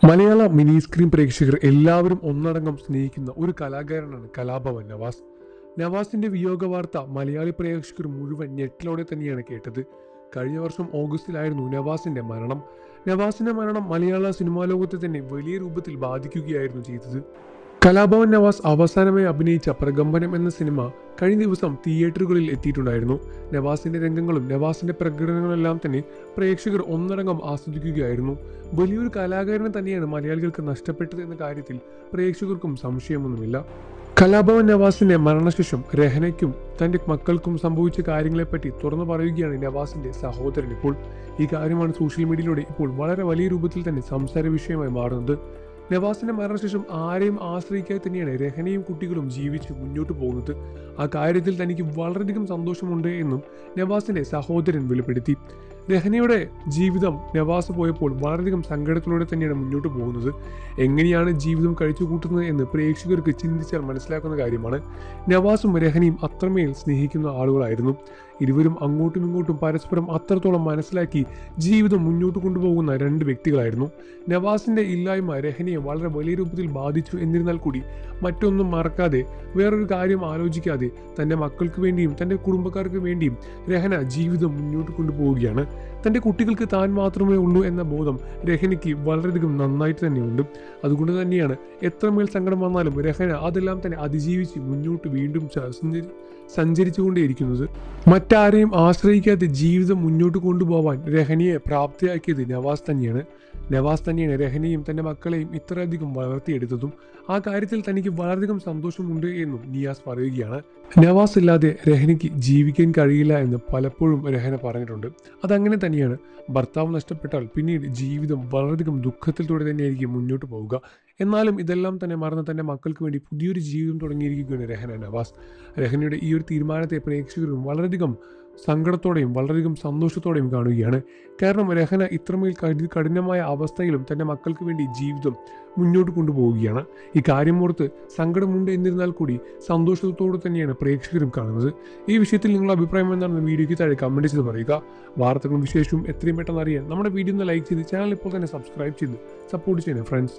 മലയാള mini screen പ്രേക്ഷകർ എല്ലാവരും ഒന്നടങ്കം സ്നേഹിക്കുന്ന ഒരു കലാകാരനാണ് കലാഭവൻ നവാസ്. നവാസിന്റെ വിയോഗ വാർത്ത മലയാളി പ്രേക്ഷകർ മുഴുവൻ ഞെട്ടലോടെ തന്നെയാണ് കേട്ടത്. കഴിഞ്ഞ വർഷം ഓഗസ്റ്റിലായിരുന്നു നവാസിന്റെ മരണം മലയാള സിനിമാ ലോകത്തെ തന്നെ വലിയ രൂപത്തിൽ ബാധിക്കുകയായിരുന്നു ചെയ്തത്. കലാഭവൻ നവാസ് അവസാനമായി അഭിനയിച്ച പ്രകമ്പനം എന്ന സിനിമ കഴിഞ്ഞ ദിവസം തിയേറ്ററുകളിൽ എത്തിയിട്ടുണ്ടായിരുന്നു. നവാസിന്റെ രംഗങ്ങളും നവാസിന്റെ പ്രകടനങ്ങളെല്ലാം തന്നെ പ്രേക്ഷകർ ഒന്നടങ്കം ആസ്വദിക്കുകയായിരുന്നു. വലിയൊരു കലാകാരനെ തന്നെയാണ് മലയാളികൾക്ക് നഷ്ടപ്പെട്ടത് എന്ന കാര്യത്തിൽ പ്രേക്ഷകർക്കും സംശയമൊന്നുമില്ല. കലാഭവൻ നവാസിന്റെ മരണശേഷം രഹനയ്ക്കും തന്റെ മക്കൾക്കും സംഭവിച്ച കാര്യങ്ങളെപ്പറ്റി തുറന്നു പറയുകയാണ് നവാസിന്റെ സഹോദരൻ ഇപ്പോൾ. ഈ കാര്യമാണ് സോഷ്യൽ മീഡിയയിലൂടെ ഇപ്പോൾ വളരെ വലിയ രൂപത്തിൽ തന്നെ സംസാര വിഷയമായി മാറുന്നത്. നവാസിന്റെ മരണശേഷം ആരെയും ആശ്രയിക്കാതെ തന്നെയാണ് രഹനയും കുട്ടികളും ജീവിച്ച് മുന്നോട്ട് പോകുന്നത്. ആ കാര്യത്തിൽ തനിക്ക് വളരെയധികം സന്തോഷമുണ്ട് എന്നും നവാസിന്റെ സഹോദരൻ വെളിപ്പെടുത്തി. രഹനയുടെ ജീവിതം നവാസ് പോയപ്പോൾ വളരെയധികം സങ്കടത്തിലൂടെ തന്നെയാണ് മുന്നോട്ട് പോകുന്നത്. എങ്ങനെയാണ് ജീവിതം കഴിച്ചു കൂട്ടുന്നത് എന്ന് പ്രേക്ഷകർക്ക് ചിന്തിച്ചാൽ മനസ്സിലാക്കുന്ന കാര്യമാണ്. നവാസും രഹനയും അത്രമേൽ സ്നേഹിക്കുന്ന ആളുകളായിരുന്നു. ഇരുവരും അങ്ങോട്ടും ഇങ്ങോട്ടും പരസ്പരം അത്രത്തോളം മനസ്സിലാക്കി ജീവിതം മുന്നോട്ട് കൊണ്ടുപോകുന്ന രണ്ട് വ്യക്തികളായിരുന്നു. നവാസിന്റെ ഇല്ലായ്മ രഹനയെ വളരെ വലിയ രൂപത്തിൽ ബാധിച്ചു. എന്നിരുന്നാൽ കൂടി മറ്റൊന്നും മറക്കാതെ, വേറൊരു കാര്യം ആലോചിക്കാതെ തന്റെ മക്കൾക്ക് വേണ്ടിയും തന്റെ കുടുംബക്കാർക്ക് വേണ്ടിയും രഹന ജീവിതം മുന്നോട്ട് കൊണ്ടുപോവുകയാണ്. തന്റെ കുട്ടികൾക്ക് താൻ മാത്രമേ ഉള്ളൂ എന്ന ബോധം രഹനയ്ക്ക് വളരെയധികം നന്നായിട്ട് തന്നെയുണ്ട്. അതുകൊണ്ട് തന്നെയാണ് എത്രമേൽ സങ്കടം വന്നാലും രഹന അതെല്ലാം തന്നെ അതിജീവിച്ച് മുന്നോട്ട് വീണ്ടും സഞ്ചരിച്ചുകൊണ്ടേയിരിക്കുന്നത്. മറ്റാരെയും ആശ്രയിക്കാതെ ജീവിതം മുന്നോട്ട് കൊണ്ടുപോകാൻ രഹനയെ പ്രാപ്തിയാക്കിയത് നവാസ് തന്നെയാണ് രഹനയും തന്റെ മക്കളെയും ഇത്രയധികം വളർത്തിയെടുത്തതും. ആ കാര്യത്തിൽ തനിക്ക് വളരെയധികം സന്തോഷമുണ്ട് എന്നും നിയാസ് പറയുകയാണ്. നവാസ് ഇല്ലാതെ രഹനയ്ക്ക് ജീവിക്കാൻ കഴിയില്ല എന്ന് പലപ്പോഴും രഹന പറഞ്ഞിട്ടുണ്ട്. അതങ്ങനെ തന്നെയാണ്. ഭർത്താവ് നഷ്ടപ്പെട്ടാൽ പിന്നീട് ജീവിതം വളരെയധികം ദുഃഖത്തിലൂടെ തന്നെയായിരിക്കും മുന്നോട്ട് പോവുക. എന്നാലും ഇതെല്ലാം തന്നെ മറന്ന് തന്റെ മക്കൾക്ക് വേണ്ടി പുതിയൊരു ജീവിതം തുടങ്ങിയിരിക്കുകയാണ് രഹന നവാസ്. രഹനയുടെ ഈ ഒരു തീരുമാനത്തെ പ്രേക്ഷകരും വളരെയധികം സങ്കടത്തോടെയും വളരെയധികം സന്തോഷത്തോടെയും കാണുകയാണ്. കാരണം രഹന ഇത്രമേൽ കഠിനമായ അവസ്ഥയിലും തന്റെ മക്കൾക്ക് വേണ്ടി ജീവിതം മുന്നോട്ട് കൊണ്ടുപോവുകയാണ്. ഈ കാര്യമോർത്ത് സങ്കടമുണ്ട് എന്നിരുന്നാൽ കൂടി സന്തോഷത്തോടെ തന്നെയാണ് പ്രേക്ഷകരും കാണുന്നത്. ഈ വിഷയത്തിൽ നിങ്ങളുടെ അഭിപ്രായം എന്താണെന്ന് വീഡിയോയ്ക്ക് താഴെ കമന്റ് ചെയ്ത് പറയുക. വാർത്തകളും വിശേഷവും എത്രയും പെട്ടെന്ന് അറിയാൻ നമ്മുടെ വീഡിയോ ഒന്ന് ലൈക്ക് ചെയ്ത് ചാനൽ ഇപ്പോൾ തന്നെ സബ്സ്ക്രൈബ് ചെയ്ത് സപ്പോർട്ട് ചെയ്യണം ഫ്രണ്ട്സ്.